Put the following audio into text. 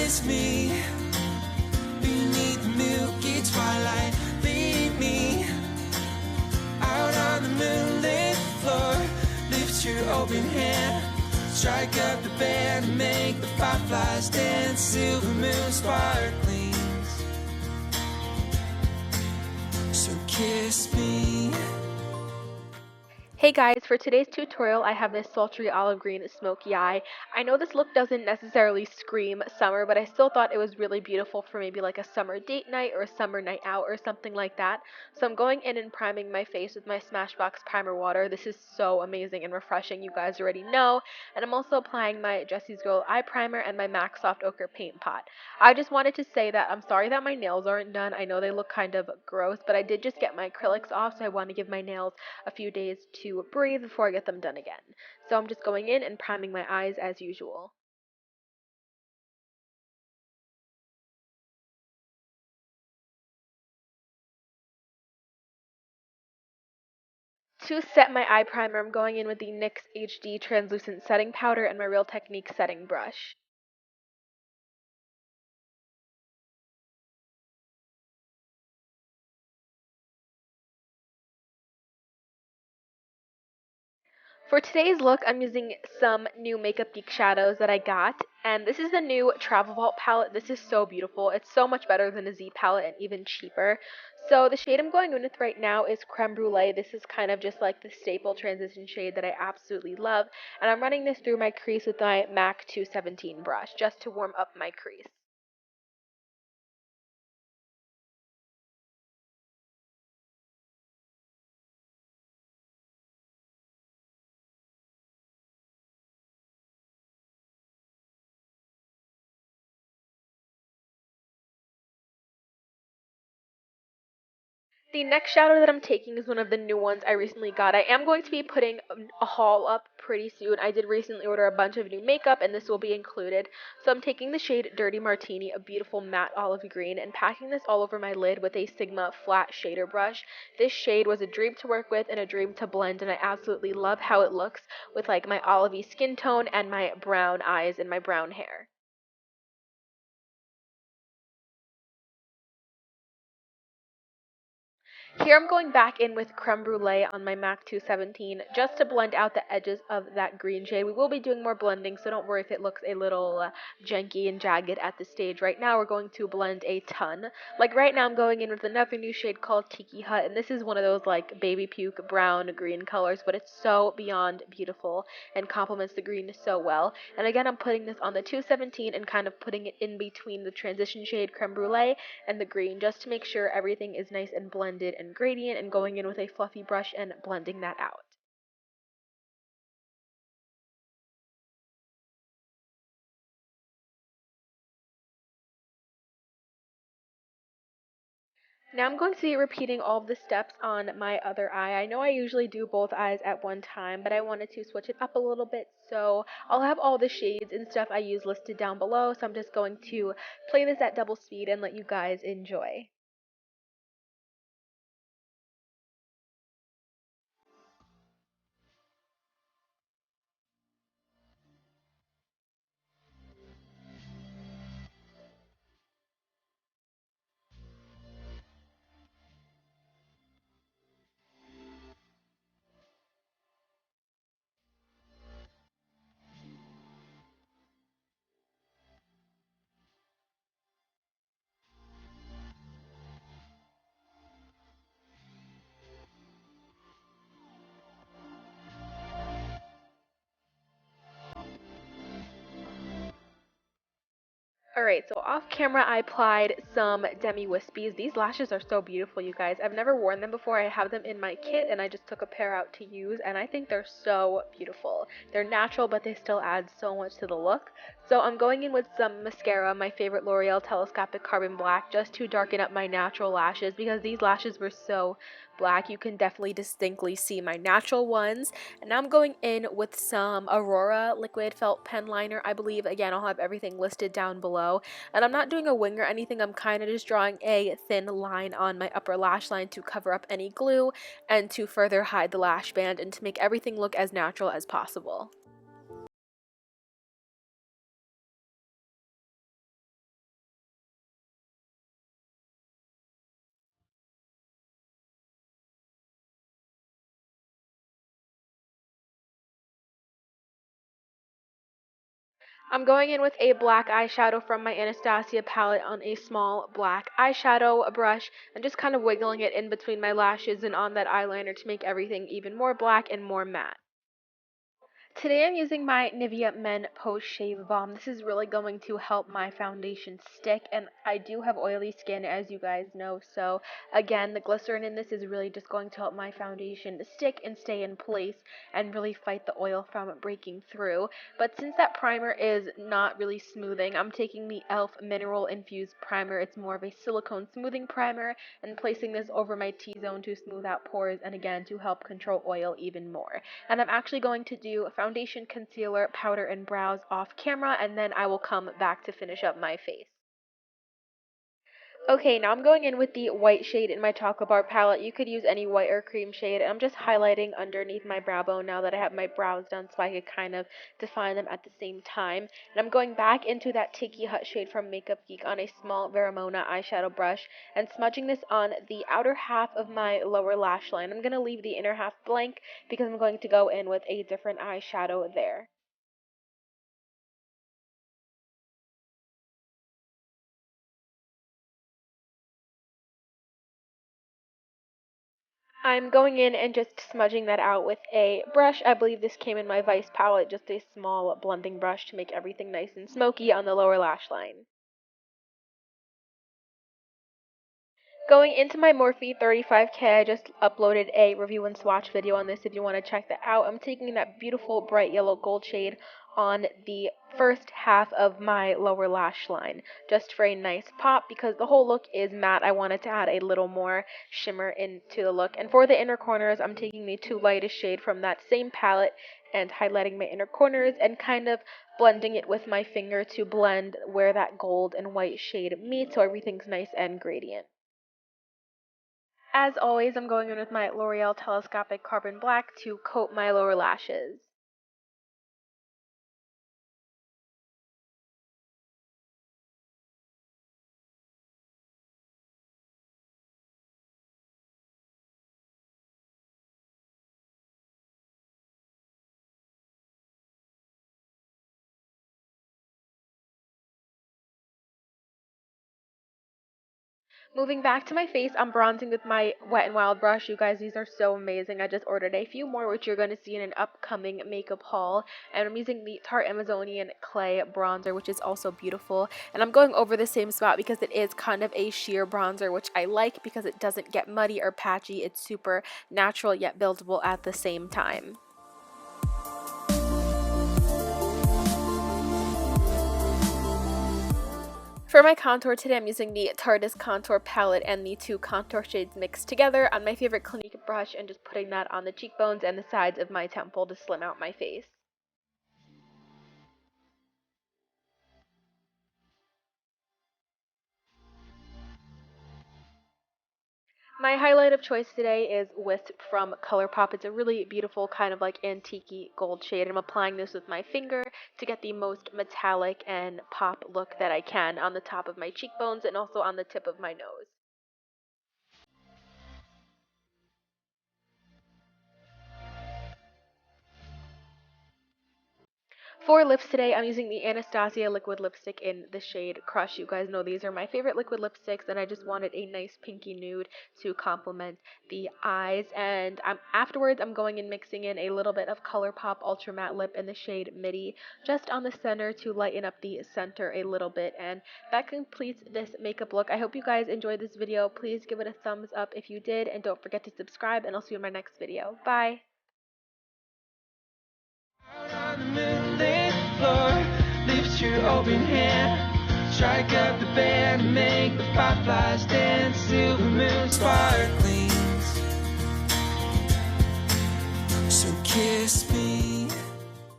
kiss me beneath the milky twilight. Lead me out on the moonlit floor. Lift your open hand, strike up the band, and make the fireflies dance. Silver moon sparklings, so kiss me. Hey guys, for today's tutorial I have this sultry olive green smoky eye. I know this look doesn't necessarily scream summer, but I still thought it was really beautiful for maybe like a summer date night or a summer night out or something like that. So I'm going in and priming my face with my Smashbox primer water. This is so amazing and refreshing, you guys already know. And I'm also applying my Jesse's Girl eye primer and my MAC Soft Ochre paint pot. I just wanted to say that I'm sorry that my nails aren't done. I know they look kind of gross, but I did just get my acrylics off, so I want to give my nails a few days to breathe before I get them done again. So I'm just going in and priming my eyes as usual. To set my eye primer, I'm going in with the NYX HD translucent setting powder and my Real Technique setting brush. For today's look, I'm using some new Makeup Geek shadows that I got, and this is the new Travel Vault palette. This is so beautiful. It's so much better than a Z palette and even cheaper. So the shade I'm going in with right now is Creme Brulee. This is kind of just like the staple transition shade that I absolutely love, and I'm running this through my crease with my MAC 217 brush just to warm up my crease. The next shadow that I'm taking is one of the new ones I recently got. I am going to be putting a haul up pretty soon. I did recently order a bunch of new makeup, and this will be included. So I'm taking the shade Dirty Martini, a beautiful matte olive green, and packing this all over my lid with a Sigma flat shader brush. This shade was a dream to work with and a dream to blend, and I absolutely love how it looks with like my olivey skin tone and my brown eyes and my brown hair. Here I'm going back in with Creme Brulee on my MAC 217 just to blend out the edges of that green shade. We will be doing more blending, so don't worry if it looks a little janky and jagged at this stage. Right now we're going to blend a ton. Like right now I'm going in with another new shade called Tiki Hut, and this is one of those like baby puke brown green colors, but it's so beyond beautiful and complements the green so well. And again, I'm putting this on the 217 and kind of putting it in between the transition shade Creme Brulee and the green just to make sure everything is nice and blended and gradient, and going in with a fluffy brush and blending that out. Now I'm going to be repeating all of the steps on my other eye. I know I usually do both eyes at one time, but I wanted to switch it up a little bit, so I'll have all the shades and stuff I use listed down below, so I'm just going to play this at double speed and let you guys enjoy. Alright, so off camera I applied some Demi Wispies. These lashes are so beautiful, you guys. I've never worn them before. I have them in my kit and I just took a pair out to use, and I think they're so beautiful. They're natural, but they still add so much to the look. So I'm going in with some mascara, my favorite L'Oreal Telescopic Carbon Black, just to darken up my natural lashes because these lashes were so black. You can definitely distinctly see my natural ones. And now I'm going in with some Aurora liquid felt pen liner. I believe, again, I'll have everything listed down below. And I'm not doing a wing or anything. I'm kind of just drawing a thin line on my upper lash line to cover up any glue and to further hide the lash band and to make everything look as natural as possible. I'm going in with a black eyeshadow from my Anastasia palette on a small black eyeshadow brush and just kind of wiggling it in between my lashes and on that eyeliner to make everything even more black and more matte. Today I'm using my Nivea Men Post Shave Balm. This is really going to help my foundation stick, and I do have oily skin, as you guys know, so again, the glycerin in this is really just going to help my foundation stick and stay in place and really fight the oil from breaking through. But since that primer is not really smoothing, I'm taking the e.l.f. Mineral Infused Primer. It's more of a silicone smoothing primer, and placing this over my T-zone to smooth out pores and again to help control oil even more. And I'm actually going to do foundation, concealer, powder, and brows off camera, and then I will come back to finish up my face. Okay, now I'm going in with the white shade in my Chocolate Bar palette. You could use any white or cream shade. I'm just highlighting underneath my brow bone now that I have my brows done so I could kind of define them at the same time. And I'm going back into that Tiki Hut shade from Makeup Geek on a small Vermona eyeshadow brush and smudging this on the outer half of my lower lash line. I'm going to leave the inner half blank because I'm going to go in with a different eyeshadow there. I'm going in and just smudging that out with a brush. I believe this came in my Vice palette, just a small blending brush to make everything nice and smoky on the lower lash line. Going into my Morphe 35K, I just uploaded a review and swatch video on this if you want to check that out. I'm taking that beautiful bright yellow gold shade on the first half of my lower lash line, just for a nice pop because the whole look is matte. I wanted to add a little more shimmer into the look. And for the inner corners, I'm taking the two lightest shade from that same palette and highlighting my inner corners and kind of blending it with my finger to blend where that gold and white shade meet so everything's nice and gradient. As always, I'm going in with my L'Oreal Telescopic Carbon Black to coat my lower lashes. Moving back to my face, I'm bronzing with my Wet n Wild brush. You guys, these are so amazing. I just ordered a few more, which you're going to see in an upcoming makeup haul. And I'm using the Tarte Amazonian Clay bronzer, which is also beautiful. And I'm going over the same spot because it is kind of a sheer bronzer, which I like because it doesn't get muddy or patchy. It's super natural yet buildable at the same time. For my contour today, I'm using the Tarte Contour Palette and the two contour shades mixed together on my favorite Clinique brush and just putting that on the cheekbones and the sides of my temple to slim out my face. My highlight of choice today is Wisp from ColourPop. It's a really beautiful kind of like antique gold shade. I'm applying this with my finger to get the most metallic and pop look that I can on the top of my cheekbones and also on the tip of my nose. For lips today, I'm using the Anastasia liquid lipstick in the shade Crush. You guys know these are my favorite liquid lipsticks, and I just wanted a nice pinky nude to complement the eyes. And afterwards, I'm going and mixing in a little bit of ColourPop Ultra Matte Lip in the shade Midi, just on the center to lighten up the center a little bit. And that completes this makeup look. I hope you guys enjoyed this video. Please give it a thumbs up if you did, and don't forget to subscribe, and I'll see you in my next video. Bye! Out on the moonlit floor, lift your open hand, strike up the band, make the fireflies dance, silver moon sparklings. So kiss me.